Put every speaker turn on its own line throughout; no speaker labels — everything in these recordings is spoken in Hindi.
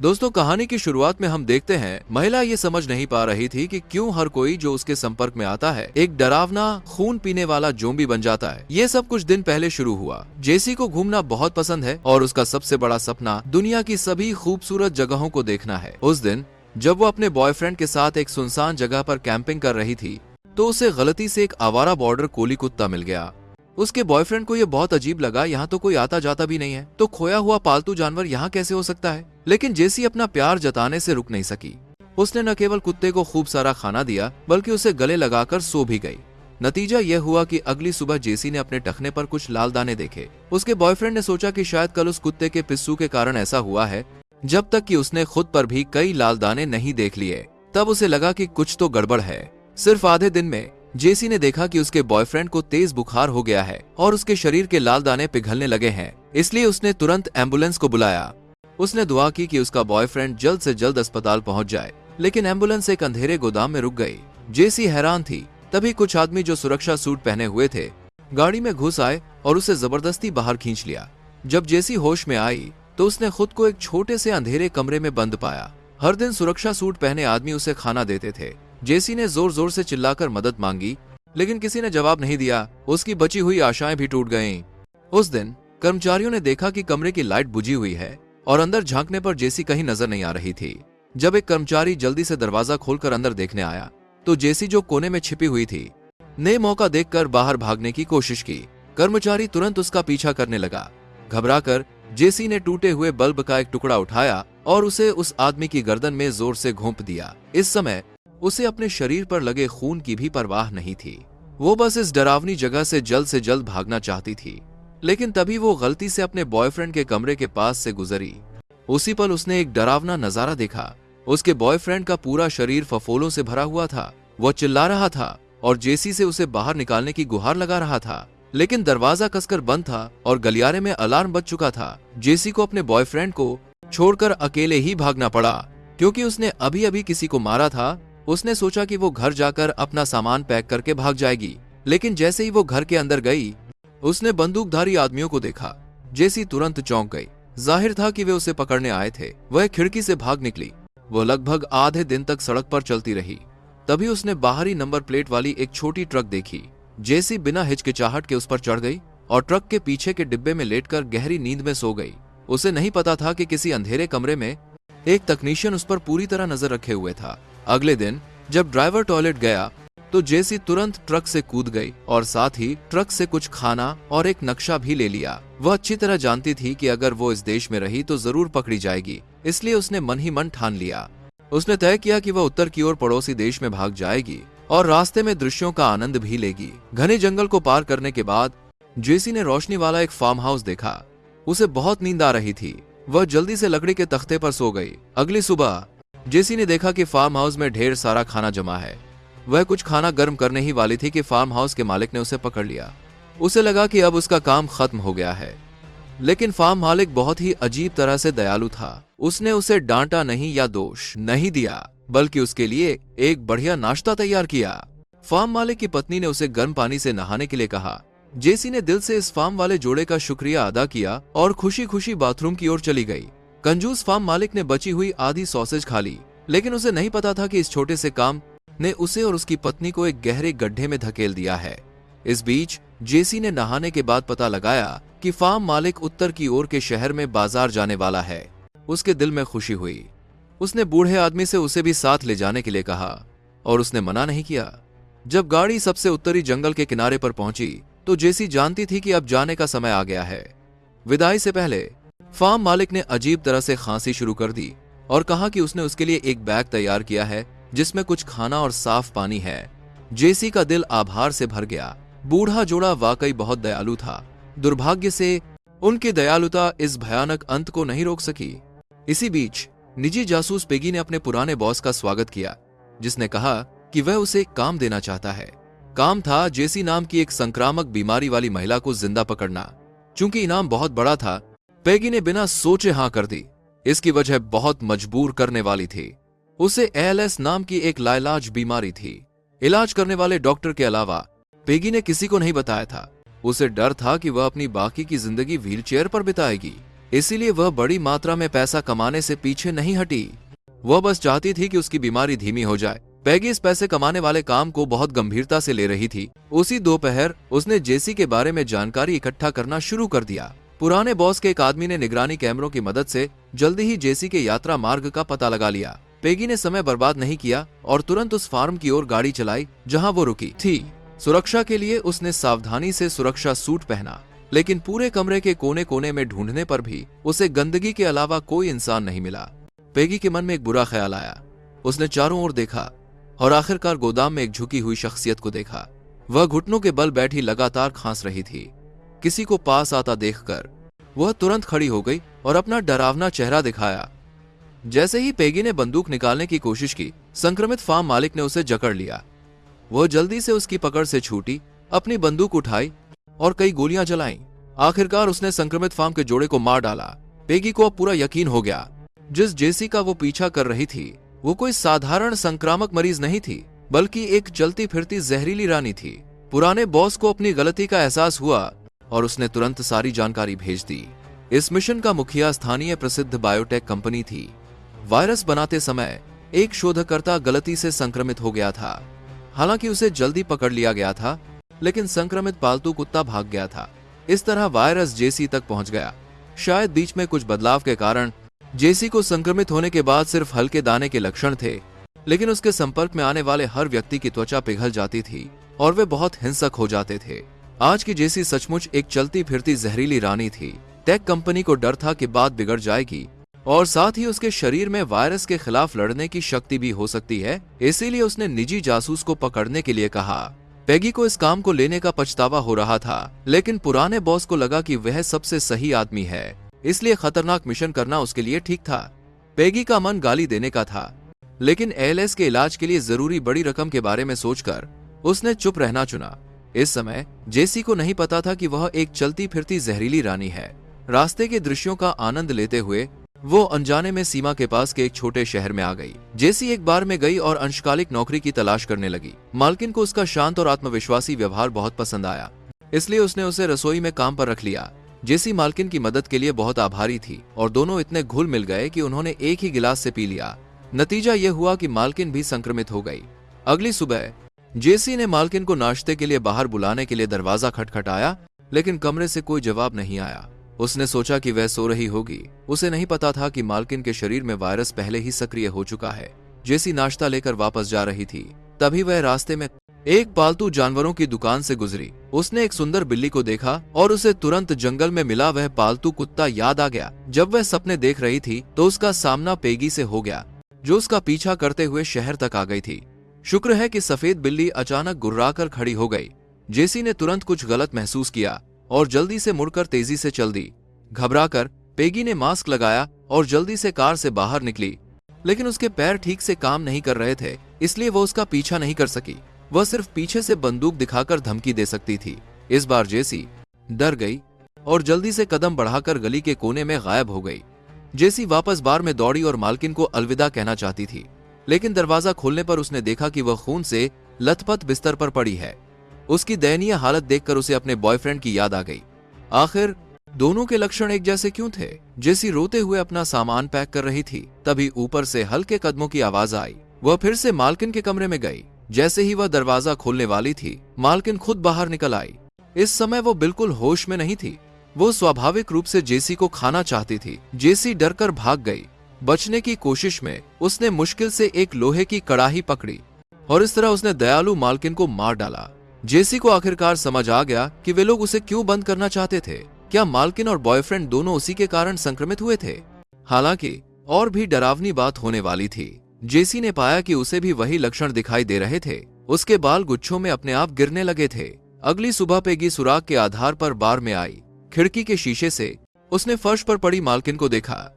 दोस्तों, कहानी की शुरुआत में हम देखते हैं महिला ये समझ नहीं पा रही थी कि क्यों हर कोई जो उसके संपर्क में आता है एक डरावना खून पीने वाला जोम्बी बन जाता है। ये सब कुछ दिन पहले शुरू हुआ। जेसी को घूमना बहुत पसंद है और उसका सबसे बड़ा सपना दुनिया की सभी खूबसूरत जगहों को देखना है। उस दिन जब वो अपने बॉयफ्रेंड के साथ एक सुनसान जगह पर कैंपिंग कर रही थी तो उसे गलती से एक आवारा बॉर्डर कोली कुत्ता मिल गया। उसके बॉयफ्रेंड को ये बहुत अजीब लगा, यहाँ तो कोई आता जाता भी नहीं है, तो खोया हुआ पालतू जानवर यहाँ कैसे हो सकता है। लेकिन जेसी अपना प्यार जताने से रुक नहीं सकी। उसने न केवल कुत्ते को खूब सारा खाना दिया बल्कि उसे गले लगाकर सो भी गई। नतीजा यह हुआ कि अगली सुबह जेसी ने अपने टखने पर कुछ लाल दाने देखे। उसके बॉयफ्रेंड ने सोचा कि शायद कल उस कुत्ते के पिस्सू के कारण ऐसा हुआ है, जब तक कि उसने खुद पर भी कई लाल दाने नहीं देख लिए। तब उसे लगा कि कुछ तो गड़बड़ है। सिर्फ आधे दिन में जेसी ने देखा कि उसके बॉयफ्रेंड को तेज बुखार हो गया है और उसके शरीर के लाल दाने पिघलने लगे हैं। इसलिए उसने तुरंत एम्बुलेंस को बुलाया। उसने दुआ की कि उसका बॉयफ्रेंड जल्द से जल्द अस्पताल पहुंच जाए, लेकिन एम्बुलेंस एक अंधेरे गोदाम में रुक गई। जेसी हैरान थी। तभी कुछ आदमी जो सुरक्षा सूट पहने हुए थे गाड़ी में घुस आए और उसे जबरदस्ती बाहर खींच लिया। जब जेसी होश में आई तो उसने खुद को एक छोटे से अंधेरे कमरे में बंद पाया। हर दिन सुरक्षा सूट पहने आदमी उसे खाना देते थे। जेसी ने जोर जोर से चिल्लाकर मदद मांगी, लेकिन किसी ने जवाब नहीं दिया। उसकी बची हुई आशाएं भी टूट गईं। उस दिन कर्मचारियों ने देखा कि कमरे की लाइट बुझी हुई है और अंदर झांकने पर जेसी कहीं नजर नहीं आ रही थी। जब एक कर्मचारी जल्दी से दरवाजा खोलकर अंदर देखने आया तो जेसी जो कोने में छिपी हुई थी ने मौका देखकर बाहर भागने की कोशिश की। कर्मचारी तुरंत उसका पीछा करने लगा। घबराकर जेसी ने टूटे हुए बल्ब का एक टुकड़ा उठाया और उसे उस आदमी की गर्दन में जोर से घोंप दिया। इस समय उसे अपने शरीर पर लगे खून की भी परवाह नहीं थी। वो बस इस डरावनी जगह से जल्द भागना चाहती थी। लेकिन तभी वो गलती से अपने बॉयफ्रेंड के कमरे के पास से गुजरी। उसी पल उसने एक डरावना नजारा देखा। उसके बॉयफ्रेंड का पूरा शरीर फफोलों से भरा हुआ था। वो चिल्ला रहा था और जेसी से उसे बाहर निकालने की गुहार लगा रहा था, लेकिन दरवाजा कसकर बंद था और गलियारे में अलार्म बज चुका था। जेसी को अपने बॉयफ्रेंड को छोड़कर अकेले ही भागना पड़ा, क्योंकि उसने अभी अभी किसी को मारा था। उसने सोचा कि वो घर जाकर अपना सामान पैक करके भाग जाएगी, लेकिन जैसे ही वो घर के अंदर गई उसने बंदूकधारी आदमियों को देखा। जेसी तुरंत चौंक गई। जाहिर था कि वे उसे पकड़ने आए थे। वह खिड़की से भाग निकली। वो लगभग आधे दिन तक सड़क पर चलती रही। तभी उसने बाहरी नंबर प्लेट वाली एक छोटी ट्रक देखी। जेसी बिना हिचकिचाहट के उस पर चढ़ गई और ट्रक के पीछे के डिब्बे में लेटकर गहरी नींद में सो गई। उसे नहीं पता था कि किसी अंधेरे कमरे में एक तकनीशियन उस पर पूरी तरह नजर रखे हुए था। अगले दिन जब ड्राइवर टॉयलेट गया तो जेसी तुरंत ट्रक से कूद गई और साथ ही ट्रक से कुछ खाना और एक नक्शा भी ले लिया। वह अच्छी तरह जानती थी कि अगर वो इस देश में रही तो जरूर पकड़ी जाएगी, इसलिए उसने मन ही मन ठान लिया। उसने तय किया कि वह उत्तर की ओर पड़ोसी देश में भाग जाएगी और रास्ते में दृश्यों का आनंद भी लेगी। घने जंगल को पार करने के बाद जेसी ने रोशनी वाला एक फार्म हाउस देखा। उसे बहुत नींद आ रही थी। वह जल्दी से लकड़ी के तख्ते पर सो गई। अगली सुबह जेसी ने देखा कि फार्म हाउस में ढेर सारा खाना जमा है। वह कुछ खाना गर्म करने ही वाली थी कि फार्म हाउस के मालिक ने उसे पकड़ लिया। उसे लगा कि अब उसका काम खत्म हो गया है, लेकिन फार्म मालिक बहुत ही अजीब तरह से दयालु था। उसने उसे डांटा नहीं या दोष नहीं दिया, बल्कि उसके लिए एक बढ़िया नाश्ता तैयार किया। फार्म मालिक की पत्नी ने उसे गर्म पानी से नहाने के लिए कहा। जेसी ने दिल से इस फार्म वाले जोड़े का शुक्रिया अदा किया और खुशी खुशी बाथरूम की ओर चली गई। कंजूस फार्म मालिक ने बची हुई आधी सॉसेज खा ली, लेकिन उसे नहीं पता था कि इस छोटे से काम ने उसे और उसकी पत्नी को एक गहरे गड्ढे में धकेल दिया है। इस बीच जेसी ने नहाने के बाद पता लगाया कि फार्म मालिक उत्तर की ओर के शहर में बाजार जाने वाला है। उसके दिल में खुशी हुई। उसने बूढ़े आदमी से उसे भी साथ ले जाने के लिए कहा और उसने मना नहीं किया। जब गाड़ी सबसे उत्तरी जंगल के किनारे पर पहुंची तो जेसी जानती थी कि अब जाने का समय आ गया है। विदाई से पहले फार्म मालिक ने अजीब तरह से खांसी शुरू कर दी और कहा कि उसने उसके लिए एक बैग तैयार किया है जिसमें कुछ खाना और साफ पानी है। जेसी का दिल आभार से भर गया। बूढ़ा जोड़ा वाकई बहुत दयालु था। दुर्भाग्य से उनकी दयालुता इस भयानक अंत को नहीं रोक सकी। इसी बीच निजी जासूस पेगी ने अपने पुराने बॉस का स्वागत किया, जिसने कहा कि वह उसे एक काम देना चाहता है। काम था जेसी नाम की एक संक्रामक बीमारी वाली महिला को जिंदा पकड़ना। चूंकि इनाम बहुत बड़ा था, पेगी ने बिना सोचे हाँ कर दी। इसकी वजह बहुत मजबूर करने वाली थी। उसे एएलएस नाम की एक लाइलाज बीमारी थी। इलाज करने वाले डॉक्टर के अलावा पेगी ने किसी को नहीं बताया था। उसे डर था कि वह अपनी बाकी की जिंदगी व्हीलचेयर पर बिताएगी। इसीलिए वह बड़ी मात्रा में पैसा कमाने से पीछे नहीं हटी। वह बस चाहती थी कि उसकी बीमारी धीमी हो जाए। पैगी इस पैसे कमाने वाले काम को बहुत गंभीरता से ले रही थी। उसी दोपहर उसने जेसी के बारे में जानकारी इकट्ठा करना शुरू कर दिया। पुराने बॉस के एक आदमी ने निगरानी कैमरों की मदद से जल्दी ही जेसी के यात्रा मार्ग का पता लगा लिया। पैगी ने समय बर्बाद नहीं किया और तुरंत उस फार्म की ओर गाड़ी चलाई जहां वो रुकी थी। सुरक्षा के लिए उसने सावधानी से सुरक्षा सूट पहना, लेकिन पूरे कमरे के कोने कोने में ढूंढने पर भी उसे गंदगी के अलावा कोई इंसान नहीं मिला। पैगी के मन में एक बुरा ख्याल आया। उसने चारों ओर देखा और आखिरकार गोदाम में एक झुकी हुई शख्सियत को देखा। वह घुटनों के बल बैठी लगातार खांस रही थी। किसी को पास आता देखकर वह तुरंत खड़ी हो गई और अपना डरावना चेहरा दिखाया। जैसे ही पैगी ने बंदूक निकालने की कोशिश की, संक्रमित फार्म मालिक ने उसे जकड़ लिया। वह जल्दी से उसकी पकड़ से छूटी, अपनी बंदूक उठाई और कई गोलियां चलाईं। आखिरकार उसने संक्रमित फार्म के जोड़े को मार डाला। पैगी को अब पूरा यकीन हो गया, जिस जेसी का वो पीछा कर रही थी वो कोई साधारण संक्रामक मरीज नहीं थी, बल्कि एक चलती फिरती जहरीली रानी थी। पुराने बॉस को अपनी गलती का एहसास हुआ और उसने तुरंत सारी जानकारी भेज दी। इस मिशन का मुखिया स्थानीय प्रसिद्ध बायोटेक कंपनी थी। वायरस बनाते समय एक शोधकर्ता गलती से संक्रमित हो गया था। हालांकि उसे जल्दी पकड़ लिया गया था, लेकिन संक्रमित पालतू कुत्ता भाग गया था। इस तरह वायरस जेसी तक पहुंच गया। शायद बीच में कुछ बदलाव के कारण जेसी को संक्रमित होने के बाद सिर्फ हल्के दाने के लक्षण थे, लेकिन उसके संपर्क में आने वाले हर व्यक्ति की त्वचा पिघल जाती थी और वे बहुत हिंसक हो जाते थे। आज की जेसी सचमुच एक चलती फिरती जहरीली रानी थी। टेक कंपनी को डर था कि बात बिगड़ जाएगी और साथ ही उसके शरीर में वायरस के खिलाफ लड़ने की शक्ति भी हो सकती है। इसीलिए उसने निजी जासूस को पकड़ने के लिए कहा। पैगी को इस काम को लेने का पछतावा हो रहा था, लेकिन पुराने बॉस को लगा कि वह सबसे सही आदमी है, इसलिए खतरनाक मिशन करना उसके लिए ठीक था। पैगी का मन गाली देने का था, लेकिन एलएस के इलाज के लिए जरूरी बड़ी रकम के बारे में सोचकर उसने चुप रहना चुना। इस समय जेसी को नहीं पता था कि वह एक चलती फिरती जहरीली रानी है। रास्ते के दृश्यों का आनंद लेते हुए वो अनजाने में सीमा के पास के एक छोटे शहर में आ गई। जेसी एक बार में गई और अंशकालिक नौकरी की तलाश करने लगी। मालकिन को उसका शांत और आत्मविश्वासी व्यवहार बहुत पसंद आया, इसलिए उसने उसे रसोई में काम पर रख लिया। जेसी मालकिन की मदद के लिए बहुत आभारी थी और दोनों इतने घुल मिल गए कि उन्होंने एक ही गिलास से पी लिया। नतीजा यह हुआ कि मालकिन भी संक्रमित हो गई। अगली सुबह जेसी ने मालकिन को नाश्ते के लिए बाहर बुलाने के लिए दरवाजा खटखटाया, लेकिन कमरे से कोई जवाब नहीं आया। उसने सोचा कि वह सो रही होगी। उसे नहीं पता था कि मालकिन के शरीर में वायरस पहले ही सक्रिय हो चुका है। जेसी नाश्ता लेकर वापस जा रही थी, तभी वह रास्ते में एक पालतू जानवरों की दुकान से गुजरी। उसने एक सुंदर बिल्ली को देखा और उसे तुरंत जंगल में मिला वह पालतू कुत्ता याद आ गया। जब वह सपने देख रही थी तो उसका सामना पैगी से हो गया, जो उसका पीछा करते हुए शहर तक आ गई थी। शुक्र है कि सफेद बिल्ली अचानक गुर्राकर खड़ी हो गई। जेसी ने तुरंत कुछ गलत महसूस किया और जल्दी से मुड़कर तेजी से चल दी। घबराकर पैगी ने मास्क लगाया और जल्दी से कार से बाहर निकली, लेकिन उसके पैर ठीक से काम नहीं कर रहे थे, इसलिए वो उसका पीछा नहीं कर सकी। वह सिर्फ पीछे से बंदूक दिखाकर धमकी दे सकती थी। इस बार जेसी डर गई और जल्दी से कदम बढ़ाकर गली के कोने में गायब हो गई। जेसी वापस बार में दौड़ी और मालकिन को अलविदा कहना चाहती थी, लेकिन दरवाजा खोलने पर उसने देखा कि वह खून से लथपथ बिस्तर पर पड़ी है। उसकी दयनीय हालत देखकर उसे अपने बॉयफ्रेंड की याद आ गई। आखिर दोनों के लक्षण एक जैसे क्यों थे? जेसी रोते हुए अपना सामान पैक कर रही थी, तभी ऊपर से हल्के कदमों की आवाज आई। वह फिर से मालकिन के कमरे में गई। जैसे ही वह दरवाजा खोलने वाली थी, मालकिन खुद बाहर निकल आई। इस समय वो बिल्कुल होश में नहीं थी। वो स्वाभाविक रूप से जेसी को खाना चाहती थी। जेसी डरकर भाग गई। बचने की कोशिश में उसने मुश्किल से एक लोहे की कड़ाही पकड़ी और इस तरह उसने दयालु मालकिन को मार डाला। जेसी को आखिरकार समझ आ गया कि वे लोग उसे क्यों बंद करना चाहते थे। क्या मालकिन और बॉयफ्रेंड दोनों उसी के कारण संक्रमित हुए थे? हालांकि और भी डरावनी बात होने वाली थी। जेसी ने पाया कि उसे भी वही लक्षण दिखाई दे रहे थे। उसके बाल गुच्छों में अपने आप गिरने लगे थे। अगली सुबह पैगी सुराग के आधार पर बार में आई। खिड़की के शीशे से उसने फर्श पर पड़ी मालकिन को देखा।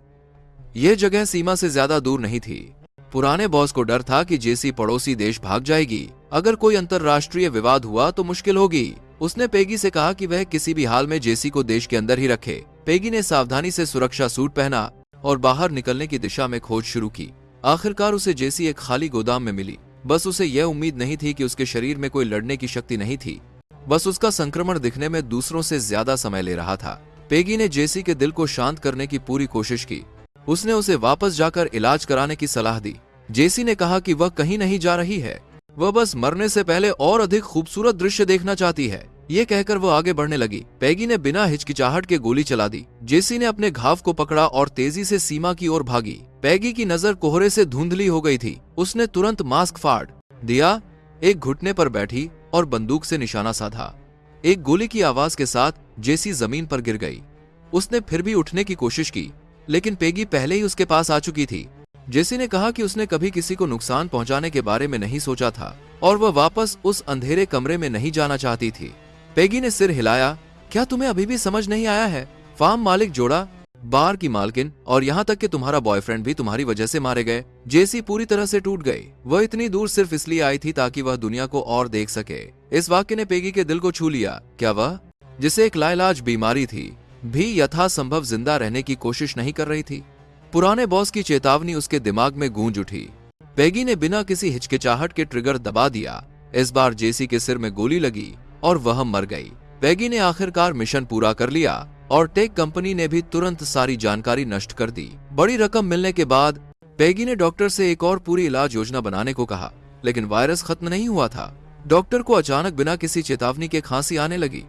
यह जगह सीमा से ज्यादा दूर नहीं थी। पुराने बॉस को डर था कि जेसी पड़ोसी देश भाग जाएगी। अगर कोई अंतरराष्ट्रीय विवाद हुआ तो मुश्किल होगी। उसने पैगी से कहा कि वह किसी भी हाल में जेसी को देश के अंदर ही रखे। पैगी ने सावधानी से सुरक्षा सूट पहना और बाहर निकलने की दिशा में खोज शुरू की। आखिरकार उसे जेसी एक खाली गोदाम में मिली। बस उसे यह उम्मीद नहीं थी कि उसके शरीर में कोई लड़ने की शक्ति नहीं थी। बस उसका संक्रमण दिखने में दूसरों से ज्यादा समय ले रहा था। पेगी ने जेसी के दिल को शांत करने की पूरी कोशिश की। उसने उसे वापस जाकर इलाज कराने की सलाह दी। जेसी ने कहा कि वह कहीं नहीं जा रही है, वह बस मरने से पहले और अधिक खूबसूरत दृश्य देखना चाहती है। ये कहकर वो आगे बढ़ने लगी। पेगी ने बिना हिचकिचाहट के गोली चला दी। जेसी ने अपने घाव को पकड़ा और तेजी से सीमा की ओर भागी। पेगी की नजर कोहरे से धुंधली हो गई थी। उसने तुरंत मास्क फाड़ दिया, एक घुटने पर बैठी और बंदूक से निशाना साधा। एक गोली की आवाज के साथ जेसी जमीन पर गिर गई। उसने फिर भी उठने की कोशिश की, लेकिन पेगी पहले ही उसके पास आ चुकी थी। जेसी ने कहा कि उसने कभी किसी को नुकसान पहुंचाने के बारे में नहीं सोचा था और वह वापस उस अंधेरे कमरे में नहीं जाना चाहती थी। पेगी ने सिर हिलाया। क्या तुम्हें अभी भी समझ नहीं आया है? फार्म मालिक जोड़ा, बार की मालकिन और यहाँ तक कि तुम्हारा बॉयफ्रेंड भी तुम्हारी वजह से मारे गए। जेसी पूरी तरह से टूट गई। वह इतनी दूर सिर्फ इसलिए आई थी ताकि वह दुनिया को और देख सके। इस वाक्य ने पेगी के दिल को छू लिया। क्या वह, जिसे एक लाइलाज बीमारी थी, भी यथासंभव जिंदा रहने की कोशिश नहीं कर रही थी? पुराने बॉस की चेतावनी उसके दिमाग में गूंज उठी। पेगी ने बिना किसी हिचकिचाहट के ट्रिगर दबा दिया। इस बार जेसी के सिर में गोली लगी और वह मर गई। पेगी ने आखिरकार मिशन पूरा कर लिया और टेक कंपनी ने भी तुरंत सारी जानकारी नष्ट कर दी। बड़ी रकम मिलने के बाद पेगी ने डॉक्टर से एक और पूरी इलाज योजना बनाने को कहा, लेकिन वायरस खत्म नहीं हुआ था। डॉक्टर को अचानक बिना किसी चेतावनी के खांसी आने लगी।